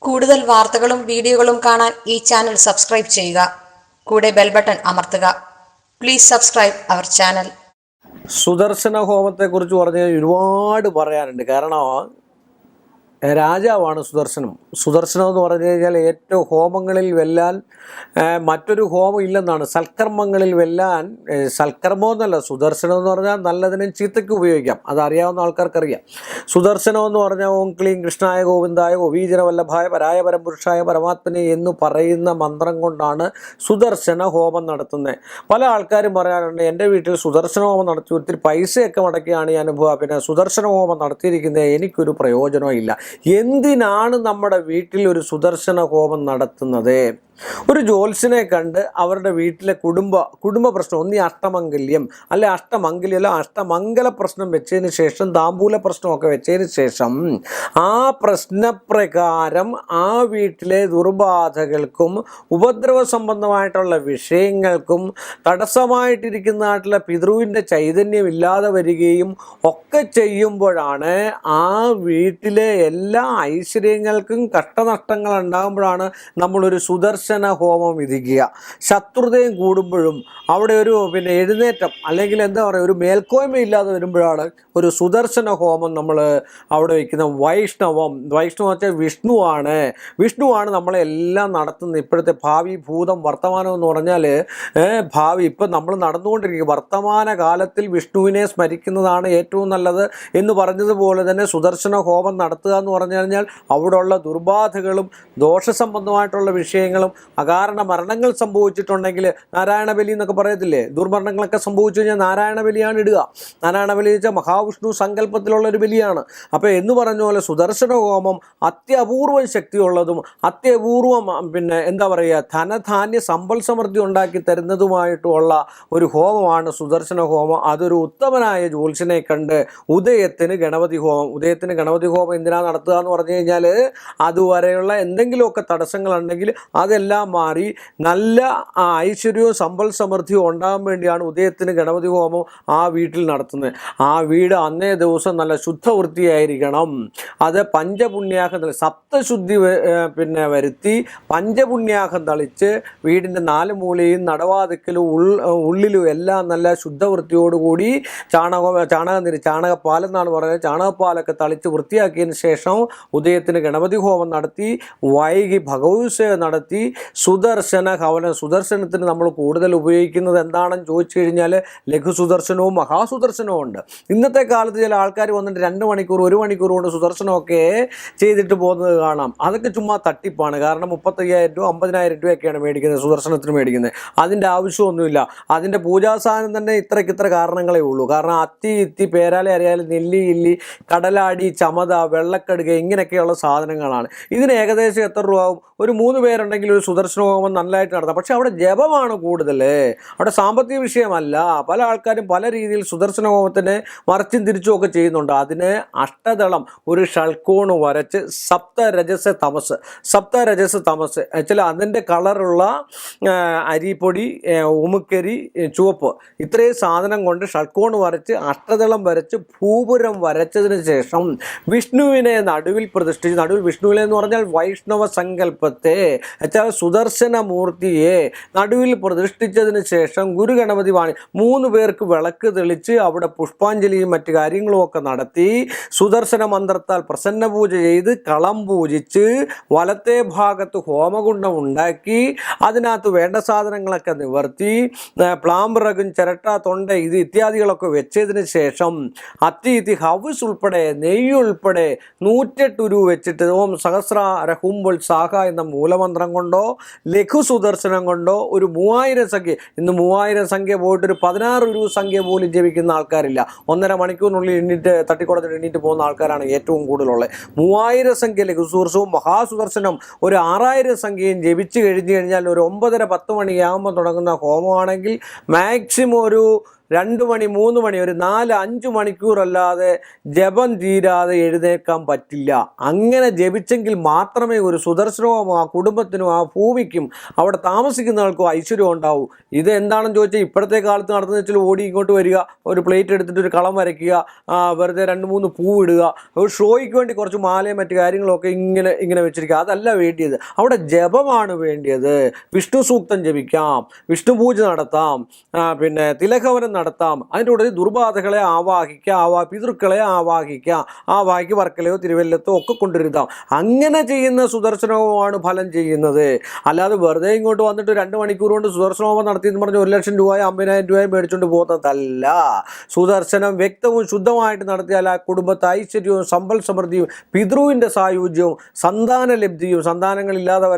കൂടുതൽ വാർത്തകളും വീഡിയോകളും കാണാൻ ഈ ചാനൽ സബ്സ്ക്രൈബ് ചെയ്യുക. കൂടെ ബെൽ ബട്ടൺ അമർത്തുക. Please subscribe our channel. Sudarshana ഹോമത്തെക്കുറിച്ച് പറഞ്ഞാൽ ഒരുപാട് പറയാനുണ്ട്. കാരണം രാജാവാണ് സുദർശനം. സുദർശനം എന്ന് പറഞ്ഞു കഴിഞ്ഞാൽ ഏറ്റവും ഹോമങ്ങളിൽ വെല്ലാൻ മറ്റൊരു ഹോമം ഇല്ലെന്നാണ്. സൽക്കർമ്മങ്ങളിൽ വെല്ലാൻ സൽക്കർമ്മം എന്നല്ല, സുദർശനം എന്ന് പറഞ്ഞാൽ നല്ലതിനും ചീത്തയ്ക്ക് ഉപയോഗിക്കാം. അതറിയാവുന്ന ആൾക്കാർക്കറിയാം. സുദർശനം എന്ന് പറഞ്ഞാൽ ഓം ക്ലീം കൃഷ്ണായ ഗോവിന്ദായ ഗോപീജന വല്ലഭായ പരായ പരംപുരുഷായ പരമാത്മനെ എന്ന് പറയുന്ന മന്ത്രം കൊണ്ടാണ് സുദർശന ഹോമം നടത്തുന്നത്. പല ആൾക്കാരും പറയാറുണ്ട്, എൻ്റെ വീട്ടിൽ സുദർശന ഹോമം നടത്തി ഒത്തിരി പൈസയൊക്കെ മുടക്കിയാണ് ഈ അനുഭവം, പിന്നെ സുദർശന ഹോമം നടത്തിയിരിക്കുന്നത് എനിക്കൊരു പ്രയോജനവും ഇല്ല. എന്തിനാണ് നമ്മുടെ വീട്ടിൽ ഒരു സുദർശന ഹോമം നടത്തുന്നത്? ഒരു ജ്യോത്സ്യനെ കണ്ട് അവരുടെ വീട്ടിലെ കുടുംബ പ്രശ്നം, ഒന്നീ അഷ്ടമംഗല്യം അല്ലെ അഷ്ടമംഗല്യം അഷ്ടമംഗല പ്രശ്നം വെച്ചതിന് ശേഷം, താമ്പൂല പ്രശ്നമൊക്കെ വെച്ചതിന് ശേഷം ആ പ്രശ്നപ്രകാരം ആ വീട്ടിലെ ദുർബാധകൾക്കും ഉപദ്രവ സംബന്ധമായിട്ടുള്ള വിഷയങ്ങൾക്കും തടസ്സമായിട്ടിരിക്കുന്നതായിട്ടുള്ള പിതൃവിൻ്റെ ചൈതന്യം ഇല്ലാതെ വരികയും ഒക്കെ ചെയ്യുമ്പോഴാണ് ആ വീട്ടിലെ എല്ലാ ഐശ്വര്യങ്ങൾക്കും കഷ്ടനഷ്ടങ്ങൾ ഉണ്ടാകുമ്പോഴാണ് നമ്മളൊരു സുദർശന ഹോമം വിധിക്കുക. ശത്രുതയും കൂടുമ്പോഴും അവിടെ ഒരു എഴുന്നേറ്റം അല്ലെങ്കിൽ എന്താ പറയുക, ഒരു മേൽക്കോയ്മ ഇല്ലാതെ വരുമ്പോഴാണ് ഒരു സുദർശന ഹോമം നമ്മൾ അവിടെ വയ്ക്കുന്ന. വൈഷ്ണവം വെച്ചാൽ വിഷ്ണുവാണ് നമ്മളെല്ലാം നടത്തുന്നത്. ഇപ്പോഴത്തെ ഭാവി ഭൂതം വർത്തമാനം എന്ന് പറഞ്ഞാൽ ഭാവി ഇപ്പം നമ്മൾ നടന്നുകൊണ്ടിരിക്കുക. വർത്തമാന കാലത്തിൽ വിഷ്ണുവിനെ സ്മരിക്കുന്നതാണ് ഏറ്റവും നല്ലത് എന്ന് പറഞ്ഞതുപോലെ തന്നെ സുദർശന ഹോമം നടത്തുക എന്ന് പറഞ്ഞു കഴിഞ്ഞാൽ അവിടെയുള്ള ദുർബാധകളും ദോഷസംബന്ധമായിട്ടുള്ള വിഷയങ്ങളും അകാരണ മരണങ്ങൾ സംഭവിച്ചിട്ടുണ്ടെങ്കിൽ നാരായണ ബലി എന്നൊക്കെ പറയത്തില്ലേ, ദുർമരണങ്ങളൊക്കെ സംഭവിച്ചു കഴിഞ്ഞാൽ നാരായണ ബലിയാണ് ഇടുക. നാരായണ ബലി വെച്ചാൽ മഹാവിഷ്ണു സങ്കല്പത്തിലുള്ളൊരു ബലിയാണ്. അപ്പോൾ എന്ന് പറഞ്ഞ പോലെ സുദർശന ഹോമം അത്യപൂർവം ശക്തിയുള്ളതും അത്യപൂർവം എന്താ പറയുക, ധനധാന്യ സമ്പൽ സമൃദ്ധി ഉണ്ടാക്കി തരുന്നതുമായിട്ടുള്ള ഒരു ഹോമമാണ് സുദർശന ഹോമം. അതൊരു ഉത്തമനായ ജ്യോത്സ്യനെ കണ്ട് ഉദയത്തിന് ഗണപതി ഹോമം എന്തിനാ നടത്തുക എന്ന് പറഞ്ഞു കഴിഞ്ഞാൽ അതുവരെയുള്ള എന്തെങ്കിലുമൊക്കെ തടസ്സങ്ങളുണ്ടെങ്കിൽ അതെല്ലാം മാറി നല്ല ഐശ്വര്യവും സമ്പൽ സമൃദ്ധിയും ഉണ്ടാകാൻ വേണ്ടിയാണ് ഉദയത്തിന് ഗണപതി ഹോമം ആ വീട്ടിൽ നടത്തുന്നത്. ആ വീട് അന്നേ ദിവസം നല്ല ശുദ്ധവൃത്തിയായിരിക്കണം. അത് പഞ്ചപുണ്യാഹം സപ്തശുദ്ധി വരുത്തി പഞ്ചപുണ്യാഹം തളിച്ച് വീടിൻ്റെ 4 മൂലയും നടവാതിക്കലും ഉള്ളിലും എല്ലാം നല്ല ശുദ്ധവൃത്തിയോടുകൂടി ചാണകപ്പാലം എന്നാണ് പറയുന്നത്, ചാണകപ്പാലൊക്കെ തളിച്ച് വൃത്തിയാക്കിയതിന് ശേഷം ഉദയത്തിന് ഗണപതി ഹോമം നടത്തി വൈകി ഭഗവത്സേവ നടത്തി സുദർശന ഹവനം. സുദർശനത്തിന് നമ്മൾ കൂടുതൽ ഉപയോഗിക്കുന്നത് എന്താണെന്ന് ചോദിച്ചു കഴിഞ്ഞാൽ ലഘു സുദർശനവും മഹാസുദർശനവും ഉണ്ട്. ഇന്നത്തെ കാലത്ത് ചില ആൾക്കാർ വന്നിട്ട് 2 മണിക്കൂർ 1 മണിക്കൂർ കൊണ്ട് സുദർശനമൊക്കെ ചെയ്തിട്ട് പോകുന്നത് കാണാം. അതൊക്കെ ചുമ്മാ തട്ടിപ്പാണ്. കാരണം 35,000 രൂപ 50,000 രൂപയൊക്കെയാണ് മേടിക്കുന്നത് സുദർശനത്തിന് മേടിക്കുന്നത്. അതിൻ്റെ ആവശ്യമൊന്നുമില്ല. അതിൻ്റെ പൂജാസാധനം തന്നെ ഇത്ര കാരണങ്ങളേ ഉള്ളൂ. കാരണം അത്തി പേരാലെ അറിയാലും നെല്ലി ഇല്ലി കടലാടി ചമത വെള്ളക്കടുക ഇങ്ങനെയൊക്കെയുള്ള സാധനങ്ങളാണ്. ഇതിന് ഏകദേശം എത്ര രൂപ ആവും? ഒരു 3 പേരുണ്ടെങ്കിൽ ഒരു സുദർശന ഹോമം നല്ലതായിട്ട് നടത്താം. പക്ഷെ അവിടെ ജപമാണ് കൂടുതൽ, അവിടെ സാമ്പത്തിക വിഷയമല്ല. പല ആൾക്കാരും പല രീതിയിൽ സുദർശന ഹോമത്തിന് മറിച്ചും തിരിച്ചും ഒക്കെ ചെയ്യുന്നുണ്ട്. അതിന് അഷ്ടദളം ഒരു ഷൾക്കോണ് വരച്ച് സപ്തരജസ് തമസ് ചില അതിൻ്റെ കളറുള്ള അരിപ്പൊടി, ഉമുക്കരി, ചുവപ്പ് ഇത്രയും സാധനം കൊണ്ട് ഷൾക്കോണ് വരച്ച് അഷ്ടദളം വരച്ച് ഭൂപുരം വരച്ചതിന് ശേഷം വിഷ്ണുവിനെ നടുവിൽ പ്രതിഷ്ഠിച്ച്, നടുവിൽ വിഷ്ണുവിനെ എന്ന് പറഞ്ഞാൽ വൈഷ്ണവ സങ്കല്പത്തെ വെച്ചാൽ സുദർശന മൂർത്തിയെ നടുവിൽ പ്രതിഷ്ഠിച്ചതിന് ശേഷം ഗുരുഗണപതി വാണി 3 പേർക്ക് വിളക്ക് തെളിച്ച് അവിടെ പുഷ്പാഞ്ജലിയും മറ്റു കാര്യങ്ങളും ഒക്കെ നടത്തി സുദർശന മന്ത്രത്താൽ പ്രസന്ന പൂജ ചെയ്ത് കളം പൂജിച്ച് വലത്തെ ഭാഗത്ത് ഹോമകുണ്ഡം ഉണ്ടാക്കി അതിനകത്ത് വേണ്ട സാധനങ്ങളൊക്കെ നിവർത്തി പ്ലാമ്പിറകും ചിരട്ട തൊണ്ട ഇത്യാദികളൊക്കെ വെച്ചതിന് ശേഷം അത്തി ഹൗസ് ഉൾപ്പെടെ നെയ്യ് ഉൾപ്പെടെ 108 രൂപ വെച്ചിട്ട് ഓം സഹസ്രാര ഹുംബുൾ സാഹ എന്ന മൂലമന്ത്രം കൊണ്ടോ ലഘു സുദർശനം കൊണ്ടോ ഒരു 3000 സംഖ്യ, ഇന്ന് 3000 സംഖ്യ പോയിട്ട് ഒരു 16 രൂപ സംഖ്യ പോലും ജപിക്കുന്ന ആൾക്കാരില്ല. 1.5 മണിക്കൂറിനുള്ളിൽ തട്ടിക്കുടഞ്ഞിട്ട് പോകുന്ന ആൾക്കാരാണ് ഏറ്റവും കൂടുതലുള്ളത്. 3000 സംഖ്യ ലഘു സുദർശനവും മഹാസുദർശനം ഒരു 6000 സംഖ്യയും ജപിച്ചു കഴിഞ്ഞു കഴിഞ്ഞാൽ ഒരു 9:30-10 മണിയാകുമ്പോൾ തുടങ്ങുന്ന ഹോമമാണെങ്കിൽ മാക്സിമം ഒരു 2 മണി 3 മണി ഒരു 4-5 മണിക്കൂറല്ലാതെ ജപം തീരാതെ എഴുന്നേൽക്കാൻ പറ്റില്ല. അങ്ങനെ ജപിച്ചെങ്കിൽ മാത്രമേ ഒരു സുദർശനവും ആ കുടുംബത്തിനും ആ ഭൂമിക്കും അവിടെ താമസിക്കുന്നവർക്കും ഐശ്വര്യം ഉണ്ടാവൂ. ഇത് എന്താണെന്ന് ചോദിച്ചാൽ ഇപ്പോഴത്തെ കാലത്ത് നടത്തുന്ന വെച്ചാൽ ഓടി ഇങ്ങോട്ട് വരിക, ഒരു പ്ലേറ്റ് എടുത്തിട്ട് ഒരു കളം വരയ്ക്കുക, വെറുതെ 2-3 പൂ ഇടുക, ഒരു ഷോയ്ക്ക് വേണ്ടി കുറച്ച് മാലയും മറ്റു കാര്യങ്ങളൊക്കെ ഇങ്ങനെ വെച്ചിരിക്കുക. അതല്ല വേണ്ടിയത്. അവിടെ ജപമാണ് വേണ്ടിയത്. വിഷ്ണു സൂക്തം ജപിക്കാം, വിഷ്ണു പൂജ നടത്താം, പിന്നെ തിലഹവനം നടത്താം. അതിൻ്റെ കൂടെ ദുർബാധകളെ ആവാഹിക്കുക, പിതൃക്കളെ ആവാഹിക്കുക വർക്കലയോ തിരുവല്ലത്തോ ഒക്കെ കൊണ്ടുവരുത്താം. അങ്ങനെ ചെയ്യുന്ന സുദർശനവുമാണ് ഫലം ചെയ്യുന്നത്. അല്ലാതെ വെറുതെ ഇങ്ങോട്ട് വന്നിട്ട് 2 മണിക്കൂർ കൊണ്ട് സുദർശനോമം നടത്തിയെന്ന് പറഞ്ഞ് 1,00,000 രൂപയോ 50,000 രൂപയോ മേടിച്ചുകൊണ്ട് പോകുന്നതല്ല. സുദർശനം വ്യക്തവും ശുദ്ധമായിട്ട് നടത്തിയാൽ ആ കുടുംബത്തെ ഐശ്വര്യവും സമ്പൽ സമൃദ്ധിയും പിതൃവിൻ്റെ സായുജ്യവും സന്താന ലബ്ധിയും സന്താനങ്ങളില്ലാതെ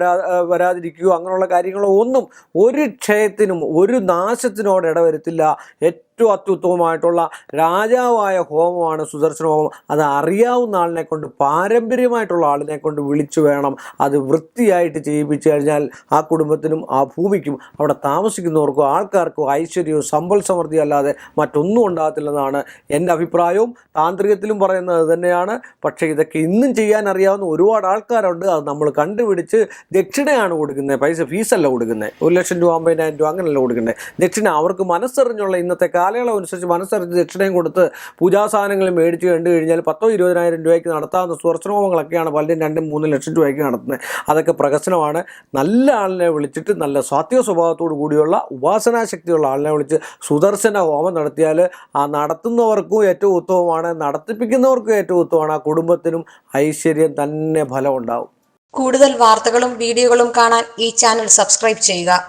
വരാതിരിക്കുകയോ അങ്ങനെയുള്ള കാര്യങ്ങളോ ഒന്നും ഒരു ക്ഷയത്തിനും ഒരു നാശത്തിനോട് ഇടവരുത്തില്ല. ഏറ്റവും അത്യുത്തമമായിട്ടുള്ള രാജാവായ ഹോമമാണ് സുദർശന ഹോമം. അത് അറിയാവുന്ന ആളിനെ കൊണ്ട്, പാരമ്പര്യമായിട്ടുള്ള ആളിനെ കൊണ്ട് വിളിച്ചു വേണം അത് വൃത്തിയായിട്ട് ചെയ്യിപ്പിച്ചു കഴിഞ്ഞാൽ ആ കുടുംബത്തിനും ആ ഭൂമിക്കും അവിടെ താമസിക്കുന്നവർക്കും ആൾക്കാർക്കും ഐശ്വര്യവും സമ്പൽ സമൃദ്ധി അല്ലാതെ മറ്റൊന്നും ഉണ്ടാകത്തില്ലെന്നാണ് എൻ്റെ അഭിപ്രായവും. താന്ത്രികത്തിലും പറയുന്നത് തന്നെയാണ്. പക്ഷേ ഇതൊക്കെ ഇന്നും ചെയ്യാൻ അറിയാവുന്ന ഒരുപാട് ആൾക്കാരുണ്ട്. അത് നമ്മൾ കണ്ടുപിടിച്ച് ദക്ഷിണയാണ് കൊടുക്കുന്നത്, പൈസ ഫീസല്ല കൊടുക്കുന്നത്. 1,00,000 രൂപ 50,000 രൂപ അങ്ങനെയല്ല കൊടുക്കുന്നത്. ദക്ഷിണ അവർക്ക് മനസ്സറിഞ്ഞുള്ള ഇന്നത്തെ കാലയളവ് അനുസരിച്ച് മനസ്സറിഞ്ഞ് ദക്ഷിണയും കൊടുത്ത് പൂജാസാധനങ്ങൾ മേടിച്ച് കണ്ടു കഴിഞ്ഞാൽ 10,000-20,000 രൂപയ്ക്ക് നടത്താവുന്ന സുദർശനഹോമങ്ങളൊക്കെയാണ് പലരും 2-3 ലക്ഷം രൂപയ്ക്ക് നടത്തുന്നത്. അതൊക്കെ പ്രഹസനമാണ്. നല്ല ആളിനെ വിളിച്ചിട്ട് നല്ല സാത്വിക സ്വഭാവത്തോടു കൂടിയുള്ള ഉപാസനാശക്തിയുള്ള ആളിനെ വിളിച്ച് സുദർശന ഹോമം നടത്തിയാൽ ആ നടത്തുന്നവർക്കും ഏറ്റവും ഉത്തമമാണ്, നടത്തിപ്പിക്കുന്നവർക്കും ഏറ്റവും ഉത്തമമാണ്. ആ കുടുംബത്തിനും ഐശ്വര്യം തന്നെ ഫലം ഉണ്ടാവും. കൂടുതൽ വാർത്തകളും വീഡിയോകളും കാണാൻ ഈ ചാനൽ സബ്സ്ക്രൈബ് ചെയ്യുക.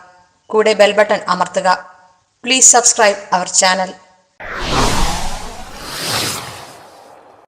കൂടെ ബെൽ ബട്ടൺ അമർത്തുക. Please subscribe our channel.